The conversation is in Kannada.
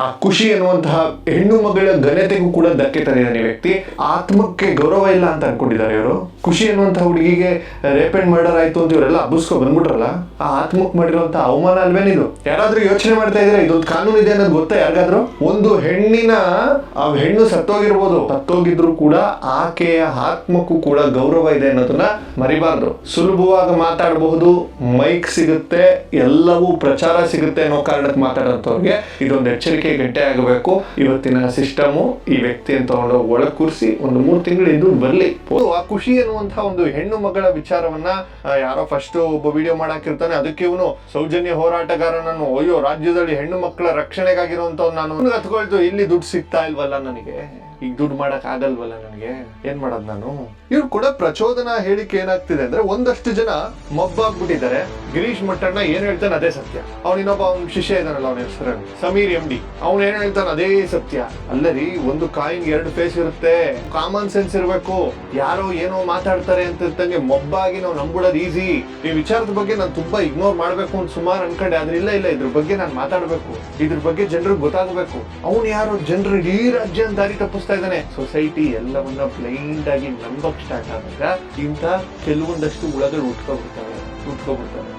ಆ ಖುಷಿ ಎನ್ನುವಂತಹ ಹೆಣ್ಣು ಮಗಳ ಘನತೆಗೂ ಕೂಡ ಧಕ್ಕೆ ತಂದಿದ್ದಾನೆ ಈ ವ್ಯಕ್ತಿ. ಆತ್ಮಕ್ಕೆ ಗೌರವ ಇಲ್ಲ ಅಂತ ಅನ್ಕೊಂಡಿದ್ದಾರೆ ಇವರು. ಖುಷಿ ಎನ್ನುವಂತಹ ಹುಡುಗಿಗೆ ರೇಪ್ ಅಂಡ್ ಮರ್ಡರ್ ಆಯ್ತು ಅಂತ ಇವರೆಲ್ಲ ಹಬ್ಬಿಸ್ಕೊ ಬಂದ್ಬಿಟ್ರಲ್ಲ, ಆ ಆತ್ಮಕ್ಕೆ ಮಾಡಿರುವಂತ ಅವಮಾನ ಅಲ್ವೇನಿದು? ಯಾರಾದ್ರೂ ಯೋಚನೆ ಮಾಡ್ತಾ ಇದ್ರೆ ಇದೊಂದು ಕಾನೂನು ಇದೆ ಅನ್ನೋದು ಗೊತ್ತಾ ಯಾರಿಗಾದ್ರೂ? ಒಂದು ಹೆಣ್ಣಿನ ಆ ಹೆಣ್ಣು ಸತ್ತೋಗಿದ್ರು ಕೂಡ ಆಕೆಯ ಆತ್ಮಕ್ಕೂ ಕೂಡ ಗೌರವ ಇದೆ ಅನ್ನೋದನ್ನ ಮರಿಬಾರ್ದು. ಸುಲಭವಾಗಿ ಮಾತಾಡಬಹುದು, ಮೈಕ್ ಸಿಗುತ್ತೆ, ಎಲ್ಲವೂ ಪ್ರಚಾರ ಸಿಗುತ್ತೆ ಅನ್ನೋ ಕಾರಣಕ್ಕೆ ಮಾತಾಡೋಂಥವ್ರಿಗೆ ಇದೊಂದು ಎಚ್ಚರಿಕೆ ಗಂಟೆ ಆಗಬೇಕು. ಇವತ್ತಿನ ಸಿಸ್ಟಮು ಈ ವ್ಯಕ್ತಿಯನ್ನು ತಗೊಂಡು ಒಳಗೆ ಕೂರಿಸಿ ಒಂದು 3 ತಿಂಗಳು ಇದು ಬರ್ಲಿ. ಆ ಖುಷಿ ಅನ್ನುವಂತಹ ಒಂದು ಹೆಣ್ಣು ಮಗಳ ವಿಚಾರವನ್ನ ಯಾರೋ ಫಸ್ಟ್ ಒಬ್ಬ ವಿಡಿಯೋ ಮಾಡಾಕಿರ್ತಾನೆ, ಅದಕ್ಕೆ ಇವನು ಸೌಜನ್ಯ ಹೋರಾಟಗಾರನನ್ನು, ಅಯ್ಯೋ ರಾಜ್ಯದಲ್ಲಿ ಹೆಣ್ಣು ಮಕ್ಕಳ ರಕ್ಷಣೆಗಾಗಿರುವಂತ ನಾನು ಹತ್ಕೊಳ್ತು, ಇಲ್ಲಿ ದುಡ್ಡು ಸಿಗ್ತಾ ಇಲ್ವಲ್ಲ ನನಗೆ, ಈಗ ದುಡ್ಡು ಮಾಡಕ್ ಆಗಲ್ವಲ್ಲ ನನಗೆ, ಏನ್ ಮಾಡೋದು ನಾನು? ಇವ್ರು ಕೂಡ ಪ್ರಚೋದನಾ ಹೇಳಿಕೆ ಏನಾಗ್ತಿದೆ ಅಂದ್ರೆ, ಒಂದಷ್ಟು ಜನ ಮಬ್ಬಾಗ್ಬಿಟ್ಟಿದ್ದಾರೆ. ಗಿರೀಶ್ ಮಟ್ಟಣ್ಣ ಏನ್ ಹೇಳ್ತಾನೆ ಅದೇ ಸತ್ಯ. ಇನ್ನೊಬ್ಬ ಅವ್ನ ಶಿಷ್ಯ ಇದಾನಲ್ಲ, ಅವನ ಹೆಸರು ಸಮೀರ್ MD, ಅವ್ನು ಏನ್ ಹೇಳ್ತಾನೆ ಅದೇ ಸತ್ಯ. ಅಲ್ಲರಿ, ಒಂದು ಕಾಯಿನ್ 2 ಫೇಸ್ ಇರುತ್ತೆ, ಕಾಮನ್ ಸೆನ್ಸ್ ಇರ್ಬೇಕು. ಯಾರೋ ಏನೋ ಮಾತಾಡ್ತಾರೆ ಅಂತ ಇದ್ದಂಗೆ ಮಬ್ಬಾಗಿ ನಾವು ನಂಬಿಡೋದು ಈಸಿ. ಈ ವಿಚಾರದ ಬಗ್ಗೆ ನಾನು ತುಂಬಾ ಇಗ್ನೋರ್ ಮಾಡ್ಬೇಕು ಅಂತ ಸುಮಾರು ಅನ್ಕೊಂಡೆ, ಆದ್ರೆ ಇಲ್ಲ, ಇದ್ರ ಬಗ್ಗೆ ನಾನು ಮಾತಾಡ್ಬೇಕು, ಇದ್ರ ಬಗ್ಗೆ ಜನರಿಗೆ ಗೊತ್ತಾಗಬೇಕು. ಅವ್ನು ಯಾರೋ ಜನರು ಇಡೀ ರಾಜ್ಯ ದಾರಿ ತಪ್ಪಿಸ್ತಾ ಇದ್ದಾನೆ. ಸೊಸೈಟಿ ಎಲ್ಲವನ್ನ ಬ್ಲೈಂಡ್ ಆಗಿ ನಂಬಕ್ ಸ್ಟಾರ್ಟ್ ಆದಾಗ ಇಂಥ ಕೆಲವೊಂದಷ್ಟು ಹುಳಗಳು ಉಟ್ಕೊಬಿಡ್ತವೆ.